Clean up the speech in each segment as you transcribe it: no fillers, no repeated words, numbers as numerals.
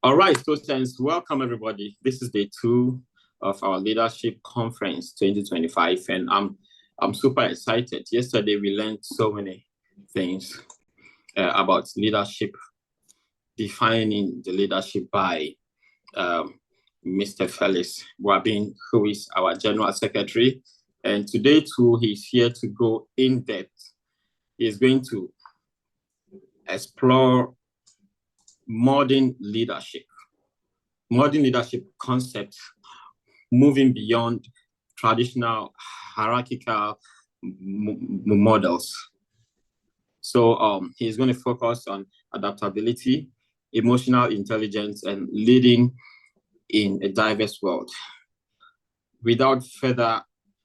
All right, students, welcome everybody. This is day 2 of our leadership conference 2025, and I'm super excited. Yesterday we learned so many things about leadership, defining the leadership by Mr. Felix Buabeng, who is our General Secretary. And today too, he's here to go in depth. He's going to explore modern leadership concepts, moving beyond traditional hierarchical models. So he's going to focus on adaptability, emotional intelligence, and leading in a diverse world. Without further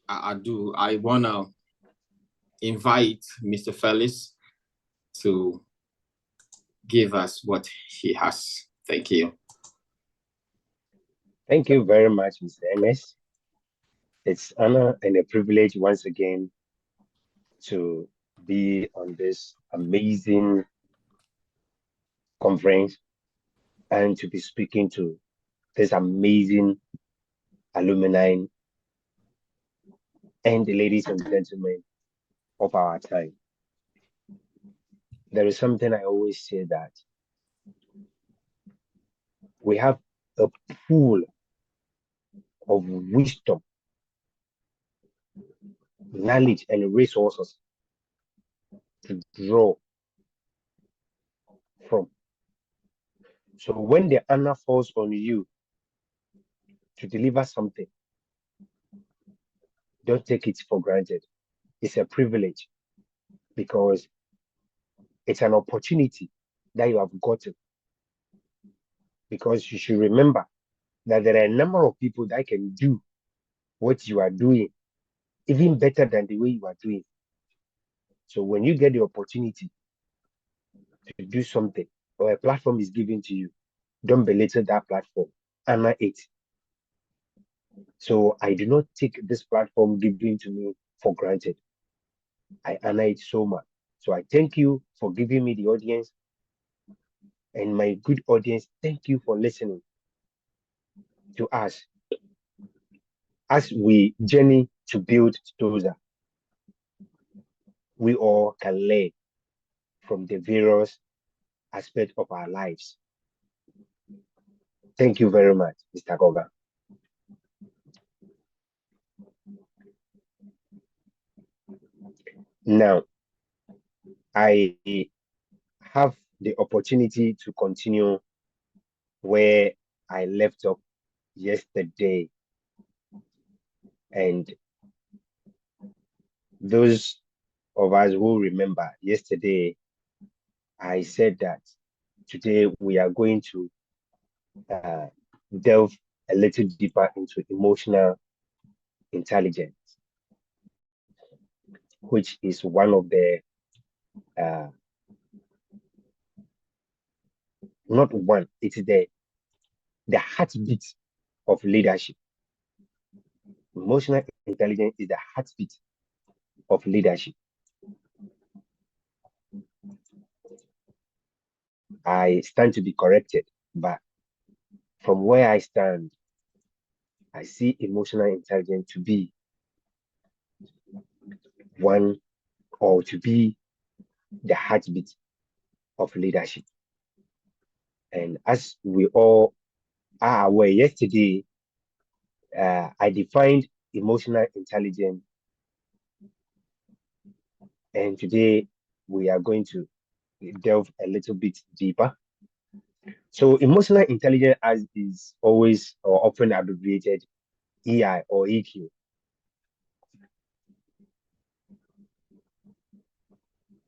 ado, I want to invite Mr. Felix to give us what he has. Thank you. Thank you very much, Mr. MS. It's an honor and a privilege once again to be on this amazing conference and to be speaking to this amazing alumni and the ladies and gentlemen of our time. There is something I always say that we have a pool of wisdom, knowledge, and resources to draw from. So when the honor falls on you to deliver something, don't take it for granted. It's a privilege because it's an opportunity that you have gotten. Because you should remember that there are a number of people that can do what you are doing even better than the way you are doing. So when you get the opportunity to do something or a platform is given to you, don't belittle that platform, honor it. So I do not take this platform given to me for granted. I honor it so much. So I thank you for giving me the audience. And my good audience, thank you for listening to us as we journey to build STOSA. We all can learn from the various aspects of our lives. Thank you very much, Mr. Goga. Now, I have the opportunity to continue where I left off yesterday. And those of us who remember yesterday, I said that today we are going to delve a little deeper into emotional intelligence, which is one of the not one, it's the heartbeat of leadership. Emotional intelligence is the heartbeat of leadership. I stand to be corrected, but from where I stand, I see emotional intelligence to be one or to be the heartbeat of leadership. And as we all are aware, yesterday I defined emotional intelligence, and today we are going to delve a little bit deeper. So emotional intelligence as is always or often abbreviated EI or EQ.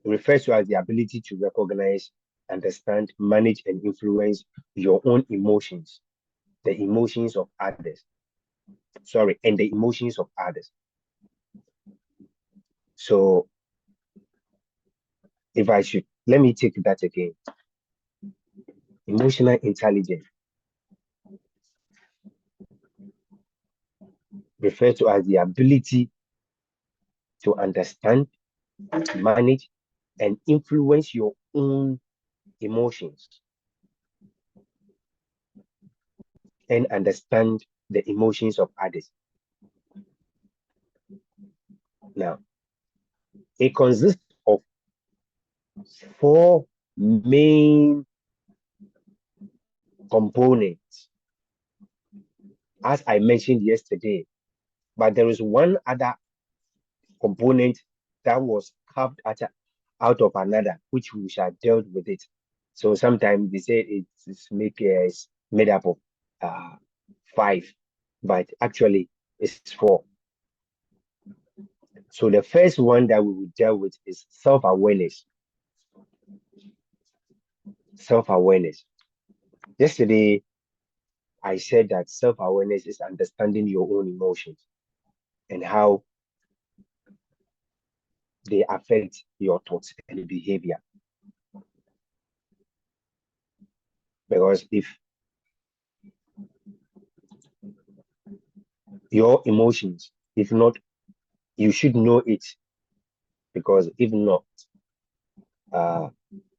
It refers to as the ability to recognize, understand, manage, and influence your own emotions, the emotions of others. And the emotions of others. So if I should, let me take that again. Emotional intelligence refers to as the ability to understand, manage, and influence your own emotions, and understand the emotions of others. Now, it consists of four main components, as I mentioned yesterday, but there is one other component that was carved out of another, which we shall deal with it. So sometimes they say it's made up of uh, five, but actually it's four. So the first one that we will deal with is self-awareness. Self-awareness. Yesterday, I said that self-awareness is understanding your own emotions and how they affect your thoughts and behavior. Because if your emotions, if not, you should know it, because if not,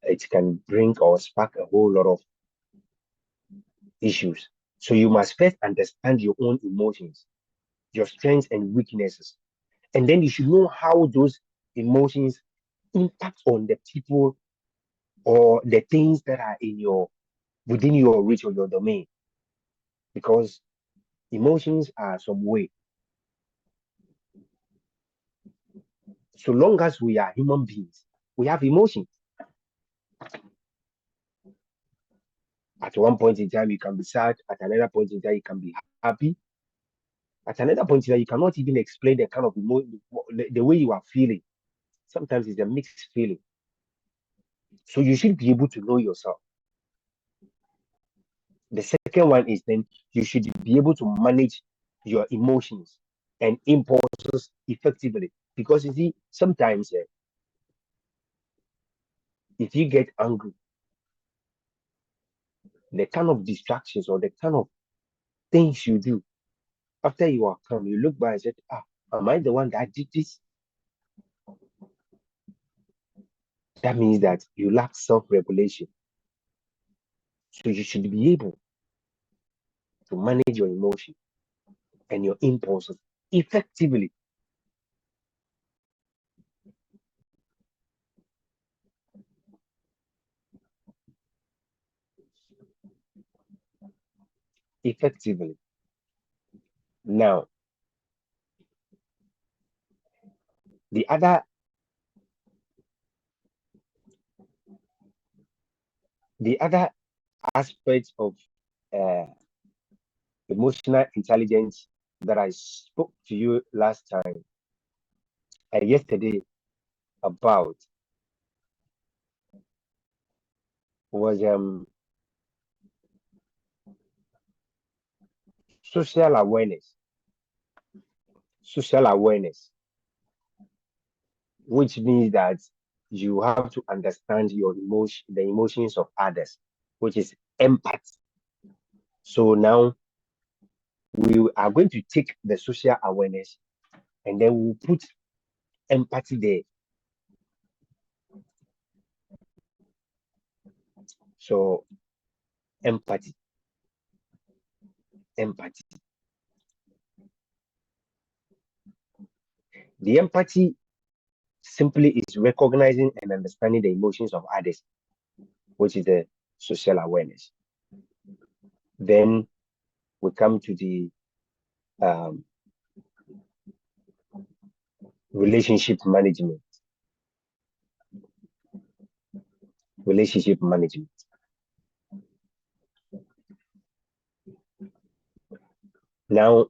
it can bring or spark a whole lot of issues. So you must first understand your own emotions, your strengths and weaknesses, and then you should know how those emotions impact on the people or the things that are within your reach or your domain, because emotions are some way. So long as we are human beings, we have emotions. At one point in time, you can be sad. At another point in time, you can be happy. At another point in time, you cannot even explain the kind of emotion, the way you are feeling. Sometimes it's a mixed feeling. So you should be able to know yourself. The second one is then you should be able to manage your emotions and impulses effectively. Because you see, sometimes if you get angry, the kind of distractions or the kind of things you do after you are calm, you look back and say, am I the one that did this? That means that you lack self-regulation. So you should be able to manage your emotion and your impulses effectively. Effectively. Now, the other aspect of uh, emotional intelligence that I spoke to you last time, yesterday, about was social awareness. Social awareness, which means that you have to understand the emotions of others, which is empathy. So now we are going to take the social awareness and then we'll put empathy there. So empathy. The empathy simply is recognizing and understanding the emotions of others, which is the social awareness. Then we come to the um, relationship management. Relationship management. Now,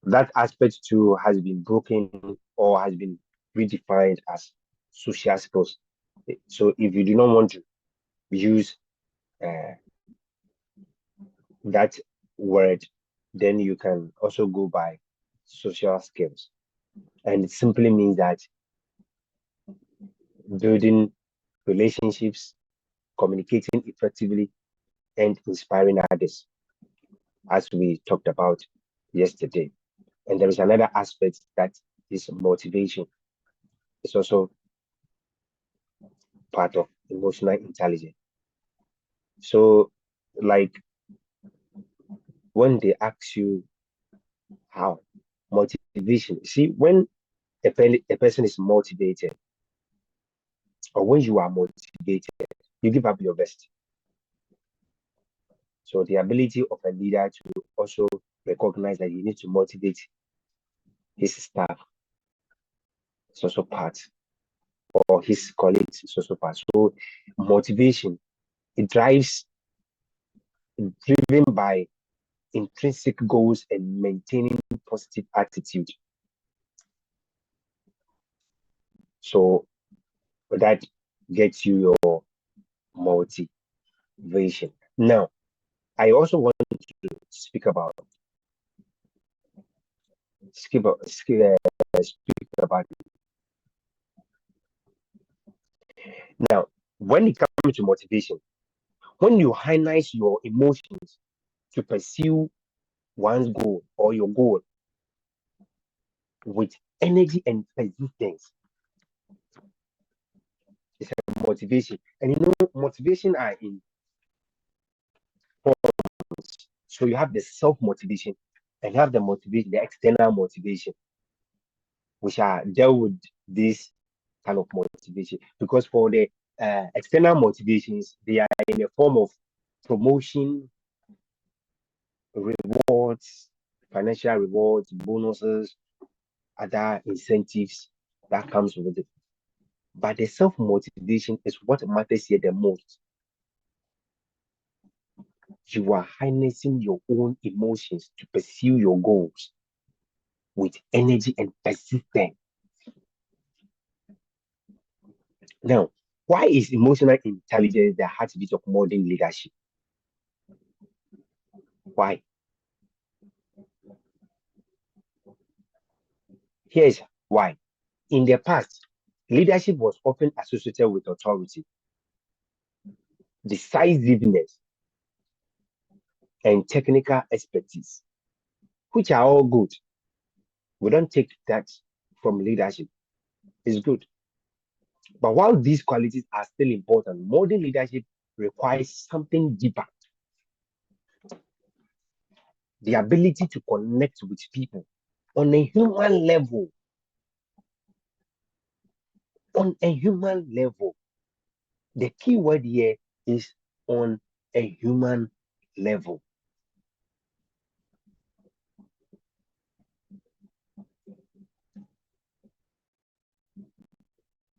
that aspect too has been broken or has been redefined as social skills. So if you do not want to use uh, that word, then you can also go by social skills. And it simply means that building relationships, communicating effectively, and inspiring others, as we talked about yesterday. And there is another aspect that is motivation. It's also part of emotional intelligence. So, like when they ask you how, motivation. See, when a person is motivated, or when you are motivated, you give up your best. So the ability of a leader to also recognize that you need to motivate his staff is also part, or his colleagues is also part. So motivation, it driven by intrinsic goals and maintaining positive attitude. So that gets you your motivation. Now, I also want to speak about speak about now when it comes to motivation. When you harness your emotions to pursue one's goal or your goal with energy and persistence, it's a motivation. And you know, motivation are in forms. So you have the self motivation and you have the motivation, the external motivation, which are dealt with this kind of motivation. Because for the external motivations, they are in a form of promotion, rewards, financial rewards, bonuses, other incentives that comes with it. But the self motivation is what matters here the most. You are harnessing your own emotions to pursue your goals with energy and persistence. Now, why is emotional intelligence the heartbeat of modern leadership? Why? Here's why. In the past, leadership was often associated with authority, decisiveness, and technical expertise, which are all good. We don't take that from leadership. It's good. But while these qualities are still important, modern leadership requires something deeper, the ability to connect with people on a human level. On a human level. The key word here is on a human level.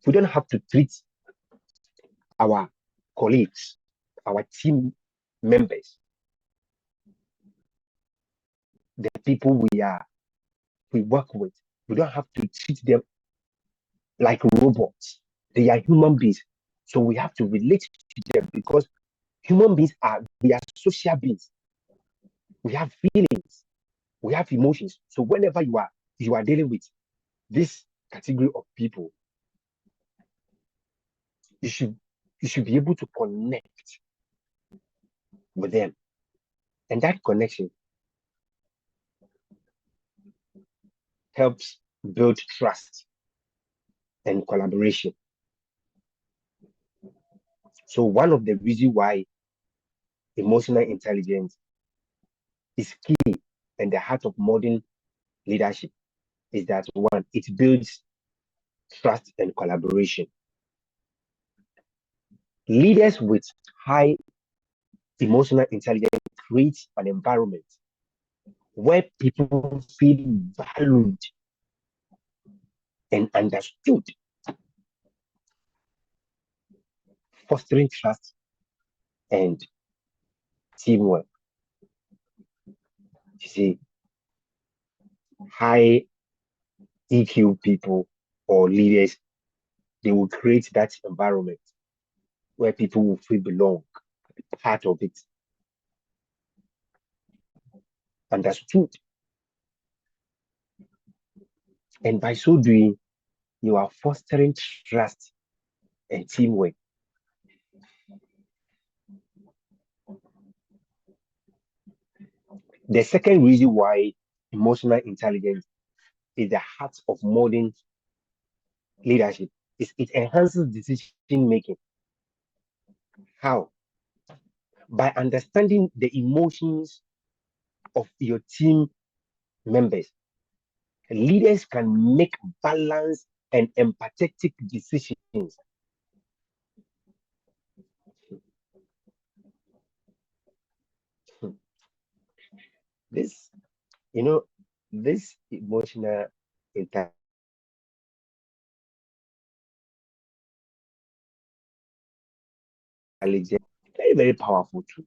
We don't have to treat our colleagues, our team members, the people we work with. We don't have to treat them like robots. They are human beings. So we have to relate to them because human beings we are social beings. We have feelings, we have emotions. So whenever you are dealing with this category of people, you should be able to connect with them. And that connection helps build trust and collaboration. So one of the reasons why emotional intelligence is key and the heart of modern leadership is that one, it builds trust and collaboration. Leaders with high emotional intelligence create an environment where people feel valued and understood, fostering trust and teamwork. You see, high EQ people or leaders, they will create that environment where people will feel belong, part of it, understood. And by so doing, you are fostering trust and teamwork. The second reason why emotional intelligence is the heart of modern leadership is it enhances decision making. How? By understanding the emotions of your team members. Leaders can make balanced and empathetic decisions. This, this emotional intelligence, very, very powerful too.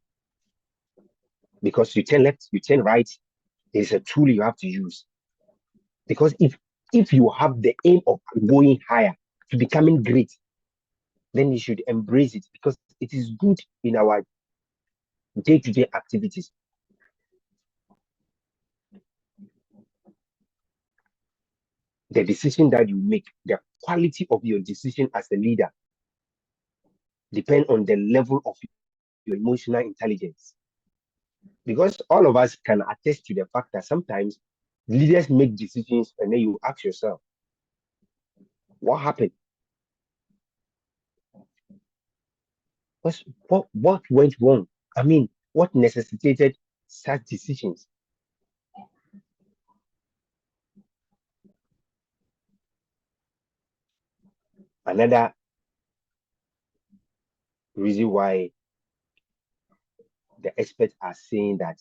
Because you turn left, you turn right, it's a tool you have to use. Because if you have the aim of going higher, to becoming great, then you should embrace it because it is good in our day-to-day activities. The decision that you make, the quality of your decision as a leader, depend on the level of your emotional intelligence. Because all of us can attest to the fact that sometimes leaders make decisions and then you ask yourself, what happened? What went wrong? I mean, what necessitated such decisions? Another reason why the experts are saying that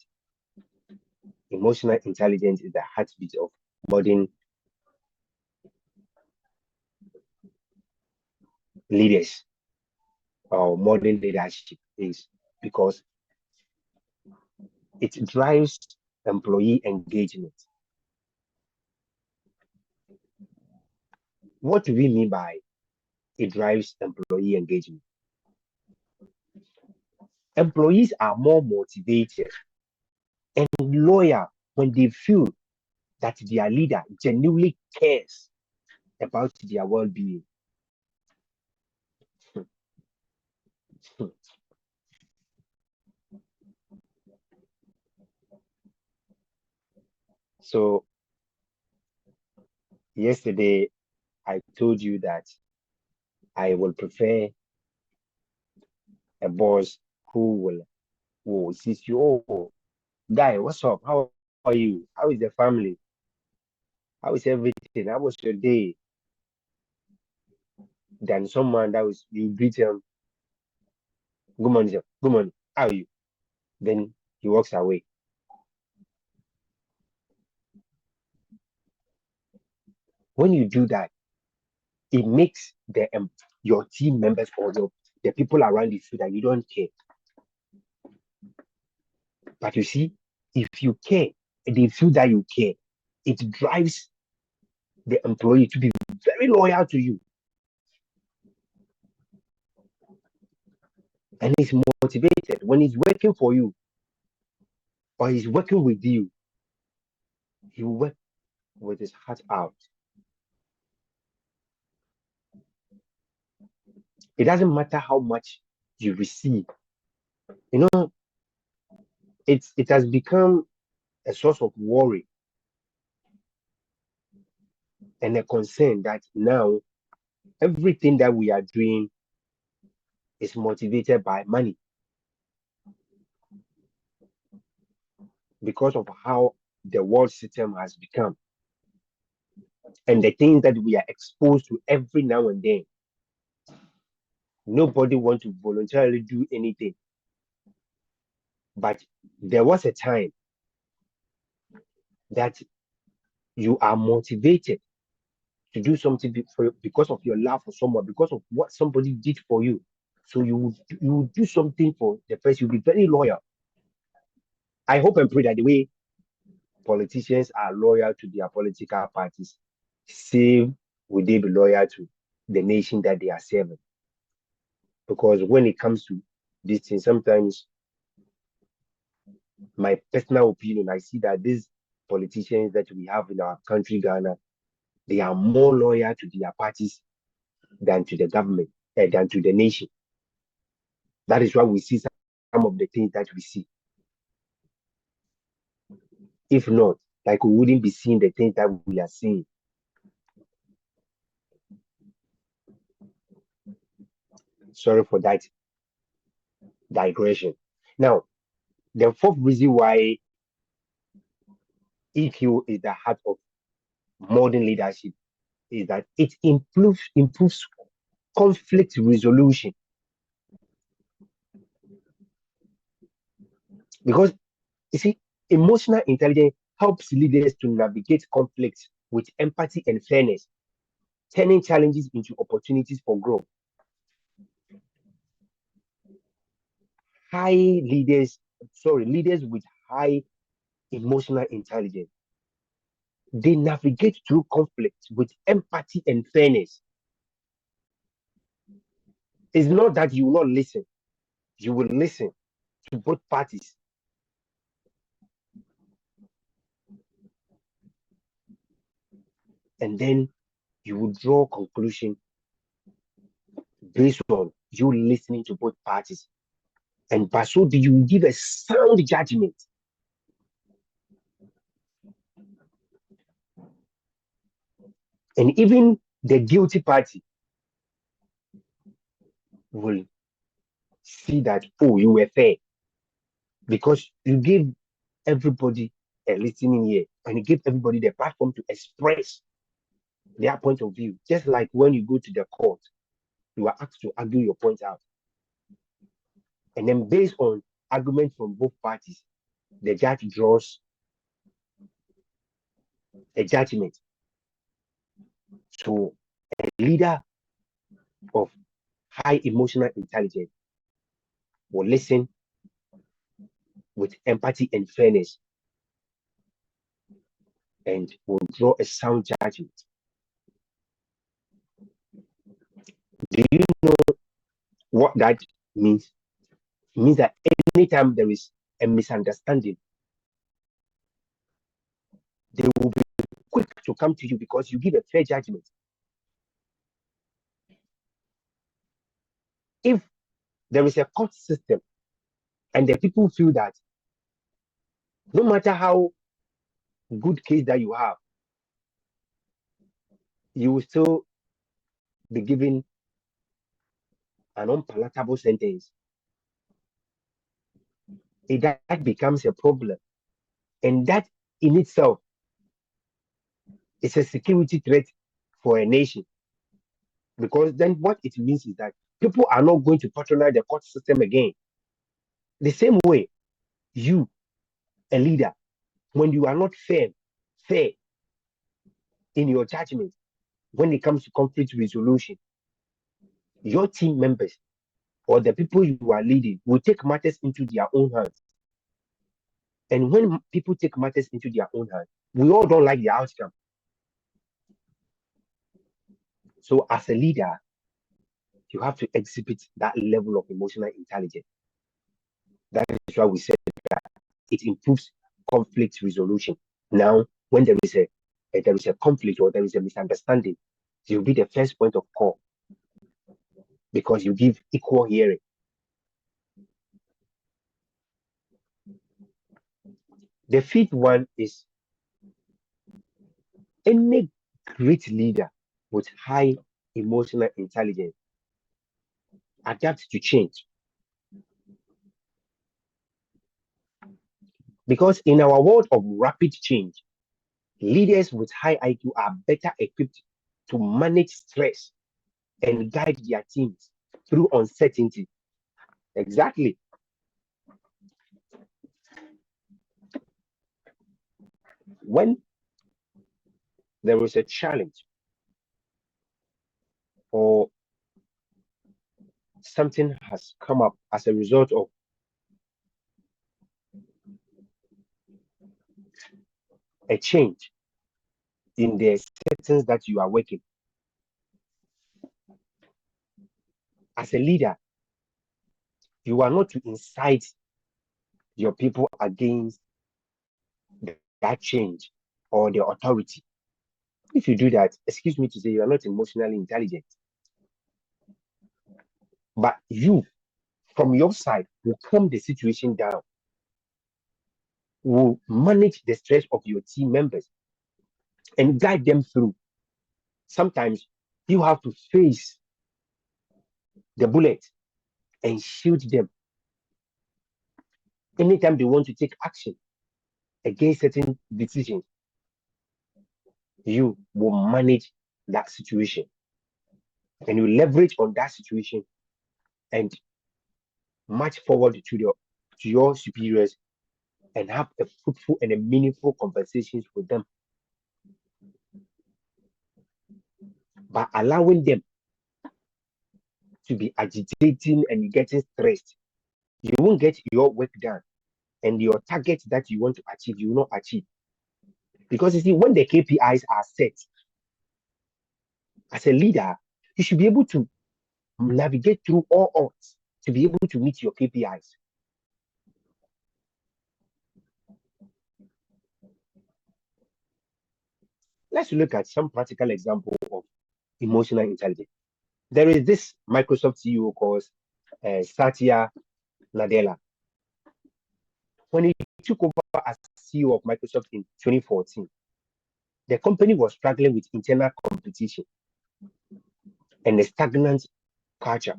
emotional intelligence is the heartbeat of modern leaders or modern leadership is because it drives employee engagement. What do we mean by it drives employee engagement? Employees are more motivated and loyal when they feel that their leader genuinely cares about their well-being. So yesterday I told you that I will prefer a boss who sees you, oh, guy, what's up? How are you? How is the family? How is everything? How was your day? Than someone that was you greet him, good morning, sir. Good morning. How are you? Then he walks away. When you do that, it makes your team members or the people around you feel that you don't care. But you see, if you care, they feel that you care. It drives the employee to be very loyal to you. And he's motivated when he's working for you or he's working with you. He will work with his heart out. It doesn't matter how much you receive. You know, it has become a source of worry and a concern that now everything that we are doing is motivated by money because of how the world system has become and the things that we are exposed to every now and then. Nobody wants to voluntarily do anything. But there was a time that you are motivated to do something because of your love for someone, because of what somebody did for you. So you would do something for the person. You'll be very loyal. I hope and pray that the way politicians are loyal to their political parties, same will they be loyal to the nation that they are serving. Because when it comes to this thing, sometimes my personal opinion, I see that these politicians that we have in our country, Ghana, they are more loyal to their parties than to the government, than to the nation. That is why we see some of the things that we see. If not, like we wouldn't be seeing the things that we are seeing. Sorry for that digression. Now, the fourth reason why EQ is the heart of modern leadership, is that it improves conflict resolution. Because you see, emotional intelligence helps leaders to navigate conflicts with empathy and fairness, turning challenges into opportunities for growth. Leaders with high emotional intelligence, they navigate through conflict with empathy and fairness. It's not that you will not listen, you will listen to both parties. And then you will draw conclusion based on you listening to both parties. And by so do you give a sound judgment. And even the guilty party will see that, oh, you were fair because you gave everybody a listening ear and you give everybody the platform to express their point of view. Just like when you go to the court, you are asked to argue your point out. And then based on argument from both parties, the judge draws a judgment. So a leader of high emotional intelligence will listen with empathy and fairness and will draw a sound judgment. Do you know what that means? It means that anytime there is a misunderstanding, they will be quick to come to you because you give a fair judgment. If there is a court system and the people feel that no matter how good case that you have, you will still be given an unpalatable sentence, that becomes a problem. And that in itself is a security threat for a nation. Because then what it means is that people are not going to patronize the court system again. The same way, you, a leader, when you are not fair in your judgment, when it comes to conflict resolution, your team members or the people you are leading will take matters into their own hands. And when people take matters into their own hands, we all don't like the outcome. So as a leader, you have to exhibit that level of emotional intelligence. That is why we said that it improves conflict resolution. Now, when there is a conflict or there is a misunderstanding, you'll be the first point of call because you give equal hearing. The fifth one is any great leader with high emotional intelligence adapt to change. Because in our world of rapid change, leaders with high IQ are better equipped to manage stress and guide their teams through uncertainty. Exactly. When there is a challenge or something has come up as a result of a change in the settings that you are working, as a leader, you are not to incite your people against that change or the authority. If you do that, excuse me to say, you are not emotionally intelligent. But you, from your side, will calm the situation down, will manage the stress of your team members and guide them through. Sometimes you have to face the bullet and shield them anytime they want to take action. against certain decisions, you will manage that situation and you leverage on that situation and march forward to your superiors and have a fruitful and a meaningful conversations with them. By allowing them to be agitating and getting stressed, you won't get your work done, and your target that you want to achieve, you will not achieve. Because you see, when the KPIs are set, as a leader, you should be able to navigate through all odds to be able to meet your KPIs. Let's look at some practical example of emotional intelligence. There is this Microsoft CEO called Satya Nadella. When he took over as CEO of Microsoft in 2014, the company was struggling with internal competition and a stagnant culture.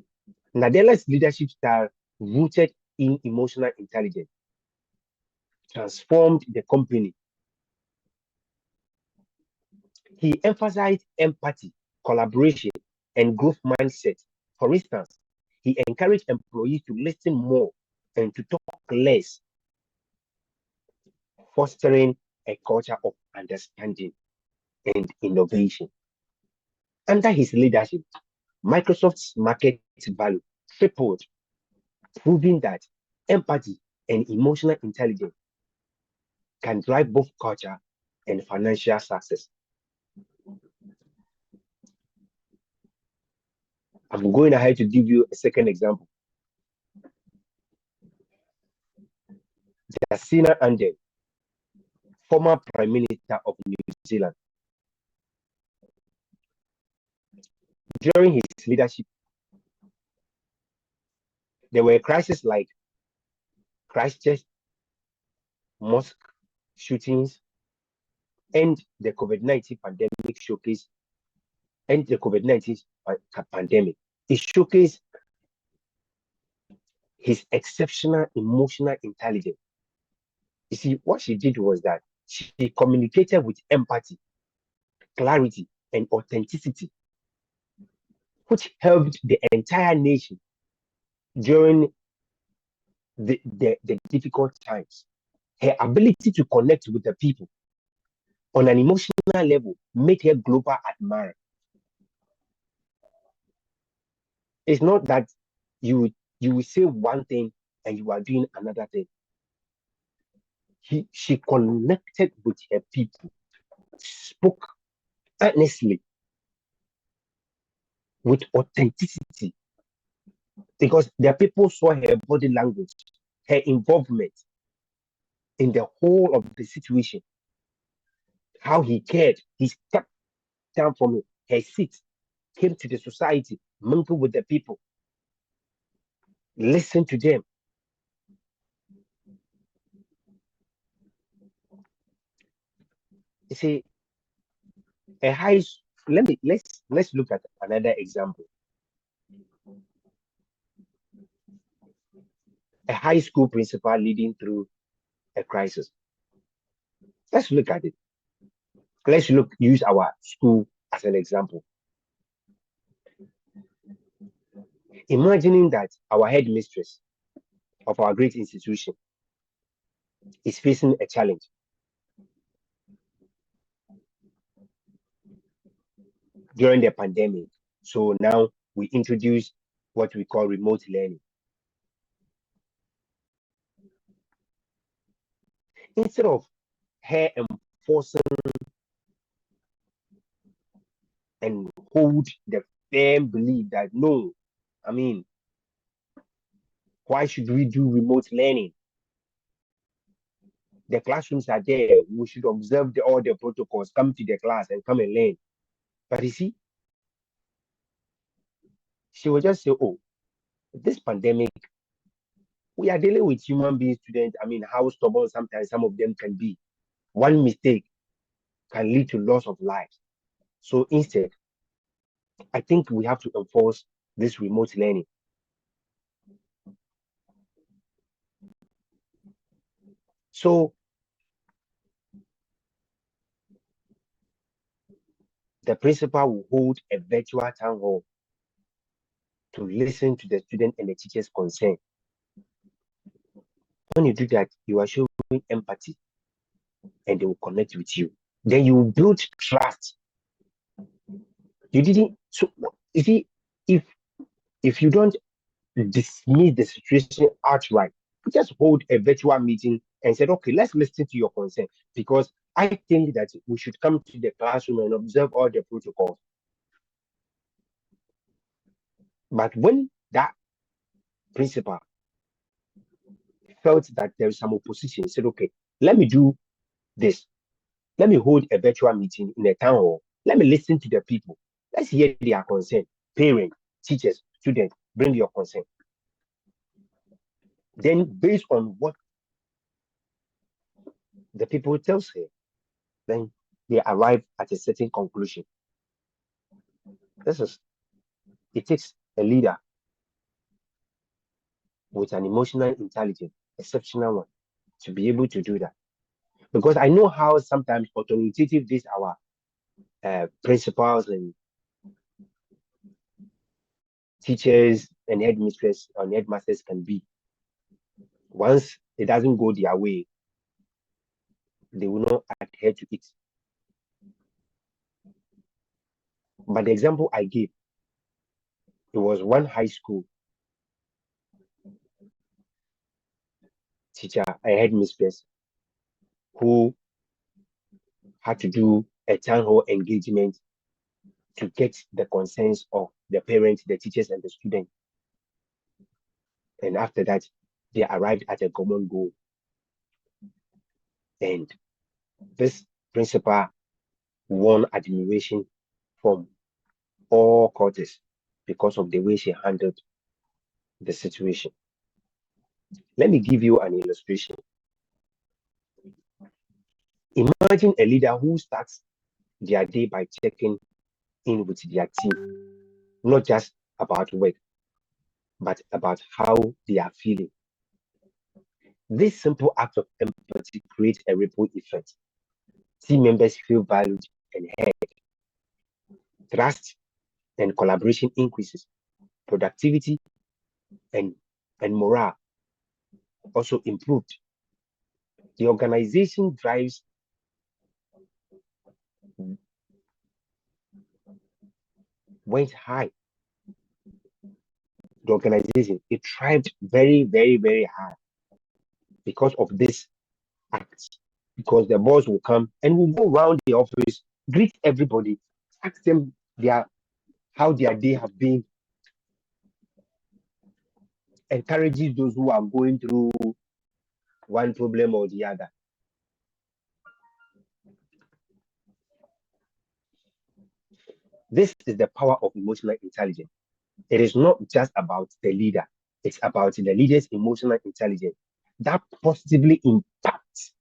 Nadella's leadership style, rooted in emotional intelligence, transformed the company. He emphasized empathy, collaboration, and growth mindset. For instance, he encouraged employees to listen more and to talk less, fostering a culture of understanding and innovation. Under his leadership, Microsoft's market value tripled, proving that empathy and emotional intelligence can drive both culture and financial success. I'm going ahead to give you a second example. Jacinda Ardern, former Prime Minister of New Zealand. During his leadership, there were crises like Christchurch mosque shootings and the COVID-19 pandemic showcase and the COVID-19 pandemic. It showcased his exceptional emotional intelligence. You see, what she did was that she communicated with empathy, clarity, and authenticity, which helped the entire nation during the difficult times. Her ability to connect with the people on an emotional level made her global admirer. It's not that you will say one thing and you are doing another thing. She connected with her people, spoke honestly, with authenticity, because the people saw her body language, her involvement in the whole of the situation, how he cared. He stepped down from her seat, came to the society, mingled with the people, listened to them. You see, a high let's look at another example. A high school principal leading through a crisis. Let's look at it. Use our school as an example. Imagining that our headmistress of our great institution is facing a challenge. During the pandemic. So now we introduce what we call remote learning. Instead of her enforcing and hold the firm belief that no, I mean, why should we do remote learning? The classrooms are there. We should observe all the protocols, come to the class and come and learn. But you see, she will just say, oh, this pandemic, we are dealing with human being students. I mean, how stubborn sometimes some of them can be. One mistake can lead to loss of lives. So instead, I think we have to enforce this remote learning. So the principal will hold a virtual town hall to listen to the student and the teacher's concern. When you do that, you are showing empathy and they will connect with you. Then you build trust. You didn't, so you see, if you don't dismiss the situation outright, just hold a virtual meeting and said, okay, let's listen to your concern, because I think that we should come to the classroom and observe all the protocols. But when that principal felt that there is some opposition, he said, okay, let me do this. Let me hold a virtual meeting in a town hall. Let me listen to the people. Let's hear their concern. Parents, teachers, students, bring your concern. Then, based on what the people tell her, then they arrive at a certain conclusion. It takes a leader with an emotional intelligence, exceptional one, to be able to do that. Because I know how sometimes authoritative these our principals and teachers and headmistress and headmasters can be. Once it doesn't go their way, they will not adhere to it. But the example I gave, it was one high school teacher, a headmistress, who had to do a town hall engagement to get the concerns of the parents, the teachers, and the students. And after that, they arrived at a common goal. And this principal won admiration from all quarters because of the way she handled the situation. Let me give you an illustration. Imagine a leader who starts their day by checking in with their team, not just about work, but about how they are feeling. This simple act of empathy creates a ripple effect. Team members feel valued and heard. Trust and collaboration increases. Productivity and morale also improved. The organization drives went high. The organization, it thrived very, very, very high because of this act. Because the boss will come and will go around the office, greet everybody, ask them how their day have been, encourages those who are going through one problem or the other. This is the power of emotional intelligence. It is not just about the leader, it's about the leader's emotional intelligence that positively impacts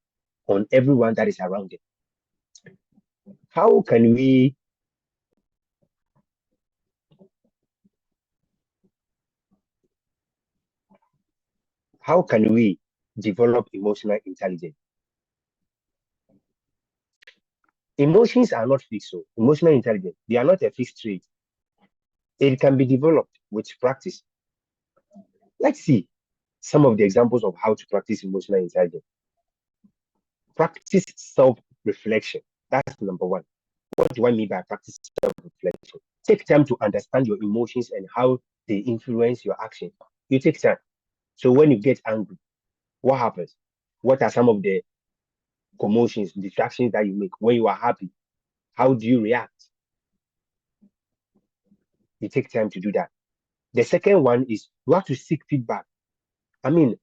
on everyone that is around it. How can we develop emotional intelligence? Emotions are not fixed. So emotional intelligence, they are not a fixed trait. It can be developed with practice. Let's see some of the examples of how to practice emotional intelligence. Practice self-reflection. That's number one. What do I mean by practice self-reflection? Take time to understand your emotions and how they influence your action. You take time. So when you get angry, what happens? What are some of the commotions, distractions that you make? When you are happy, how do you react? You take time to do that. The second one is you have to seek feedback. I mean,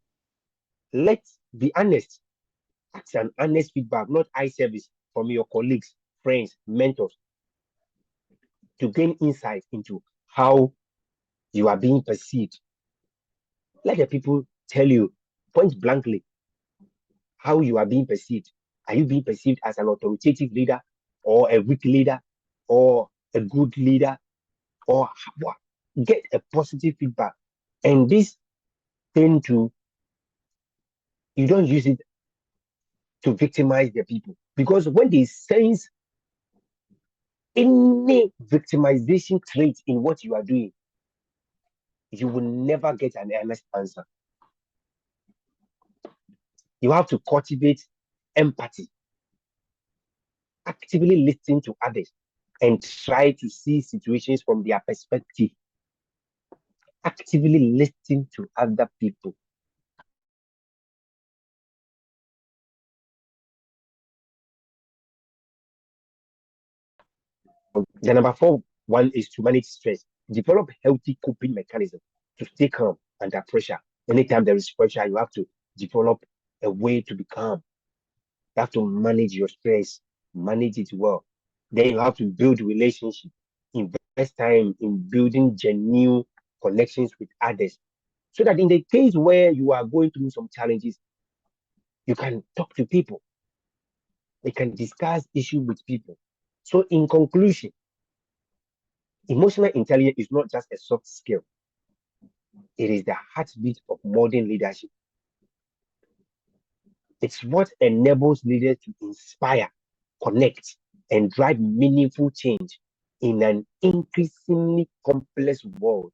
let's be honest. Ask an honest feedback, not eye service from your colleagues, friends, mentors, to gain insight into how you are being perceived. Let the people tell you point blankly how you are being perceived. Are you being perceived as an authoritative leader, or a weak leader, or a good leader, or what? Get a positive feedback. And this thing to, you don't use it to victimize the people, because when they sense any victimization trait in what you are doing, you will never get an honest answer. You have to cultivate empathy, actively listen to others, and try to see situations from their perspective. Actively listen to other people. The number 4 is to manage stress. Develop healthy coping mechanism to stay calm under pressure. Anytime there is pressure, you have to develop a way to be calm. You have to manage your stress, manage it well. Then you have to build relationship, invest time in building genuine connections with others. So that in the case where you are going through some challenges, you can talk to people. You can discuss issues with people. So in conclusion, emotional intelligence is not just a soft skill. It is the heartbeat of modern leadership. It's what enables leaders to inspire, connect, and drive meaningful change in an increasingly complex world.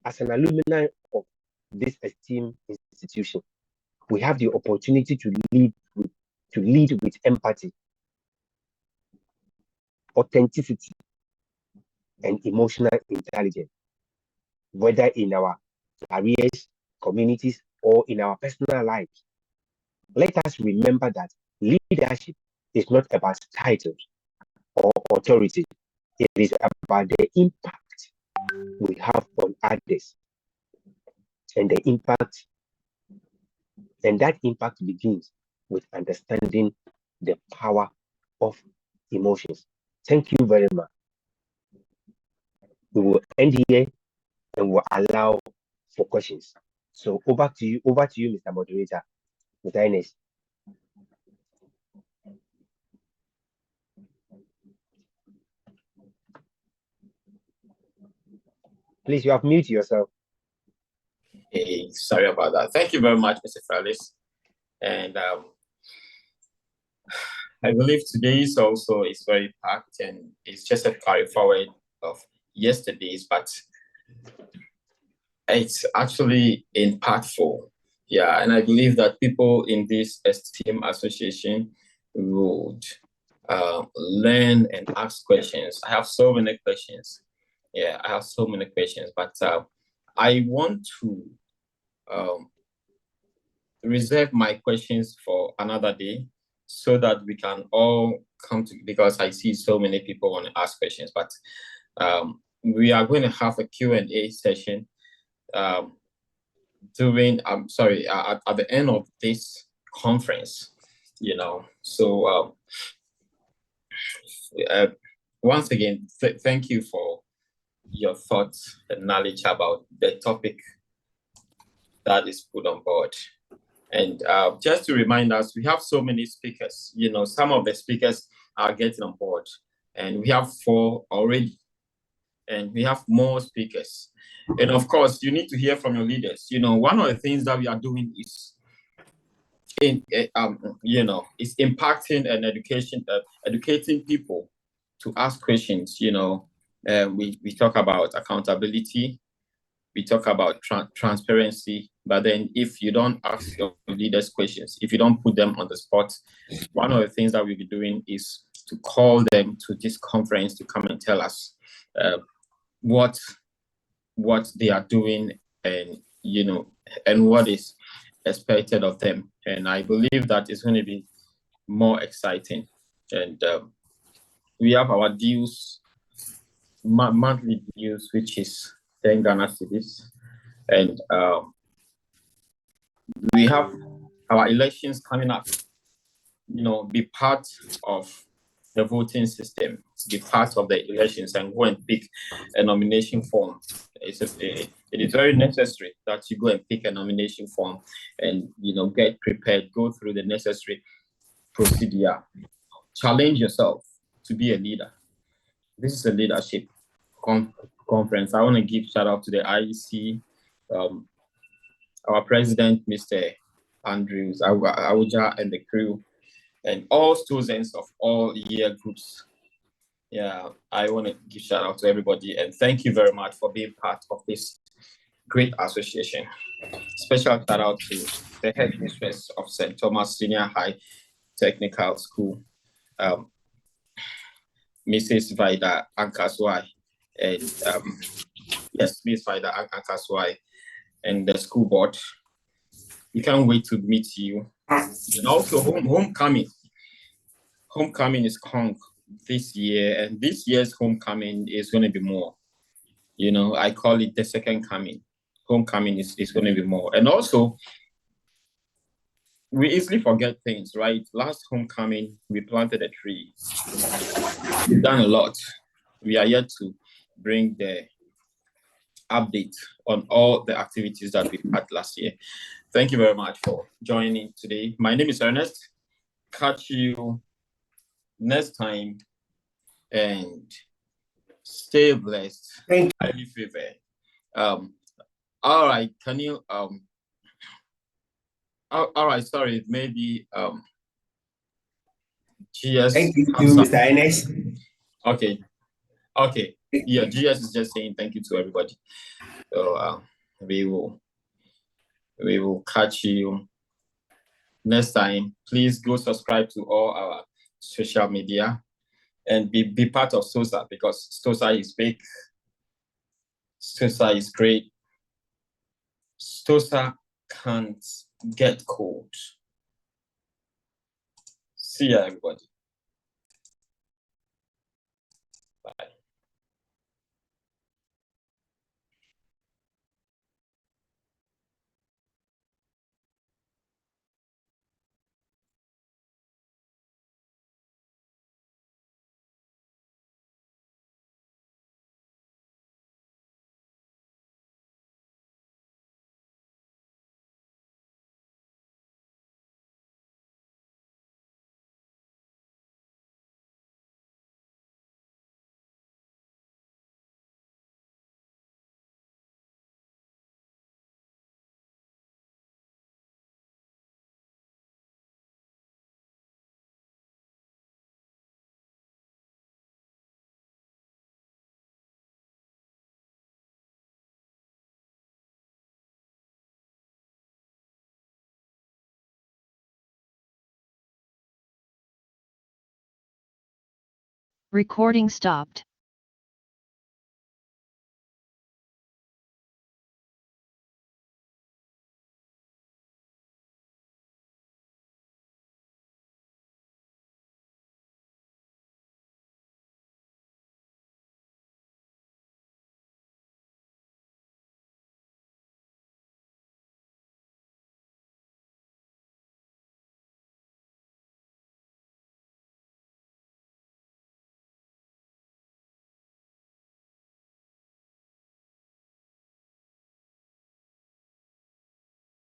As an alumni of this esteemed institution, we have the opportunity to lead with empathy, authenticity, and emotional intelligence, whether in our careers, communities, or in our personal lives. Let us remember that leadership is not about titles or authority. It is about the impact we have on others. And that impact begins with understanding the power of emotions. Thank you very much. We will end here and we'll allow for questions. So over to you, Mr. Moderator, Mr. Ines. Please, you have muted yourself. Hey, sorry about that. Thank you very much, Mr. Felix. And I believe today's also is very packed, and it's just a carry forward of yesterday's, but it's actually impactful. Yeah, and I believe that people in this esteemed association would learn and ask questions. I have so many questions. Yeah, I have so many questions, but I want to reserve my questions for another day so that we can all come to, because I see so many people want to ask questions, but we are going to have a Q&A session during, at the end of this conference, So once again, thank you for your thoughts and knowledge about the topic that is put on board. And just to remind us, we have so many speakers. Some of the speakers are getting on board, and we have 4 already, and we have more speakers. And of course, you need to hear from your leaders. One of the things that we are doing is is impacting and educating people to ask questions. We talk about accountability, we talk about transparency, but then if you don't ask your leaders questions, if you don't put them on the spot, one of the things that we'll be doing is to call them to this conference to come and tell us what they are doing, and and what is expected of them. And I believe that it's going to be more exciting. And we have our dues, monthly dues, which is 10 Ghana cedis, and we have our elections coming up. Be part of the voting system, be part of the elections, and go and pick a nomination form. It is very necessary that you go and pick a nomination form and get prepared, go through the necessary procedure, challenge yourself to be a leader. This is a leadership conference. I want to give shout out to the IEC, our president, Mr. Andrews Awuja, and the crew, and all students of all year groups. Yeah, I want to give shout out to everybody and thank you very much for being part of this great association. Special shout out to the headmistress of St. Thomas Senior High Technical School, Mrs. Vida Ankaswai, and yes, Miss Vida Ankaswai, and the school board. We can't wait to meet you. And also homecoming. Homecoming is Kong this year, and this year's homecoming is going to be more. You know, I call it the second coming. Homecoming is going to be more. And also, we easily forget things, right? Last homecoming, we planted a tree. We've done a lot. We are yet to bring the update on all the activities that we had last year. Thank you very much for joining today. My name is Ernest. Catch you next time and stay blessed. Thank you. Highly favored. All right, can you all right, sorry, maybe GS. Thank you to Mr. Ernest. Okay. Yeah, GS is just saying thank you to everybody. So we will catch you next time. Please go subscribe to all our social media and be part of STOSA, because STOSA is big. STOSA is great. STOSA can't get cold. See ya, everybody. Bye. Recording stopped.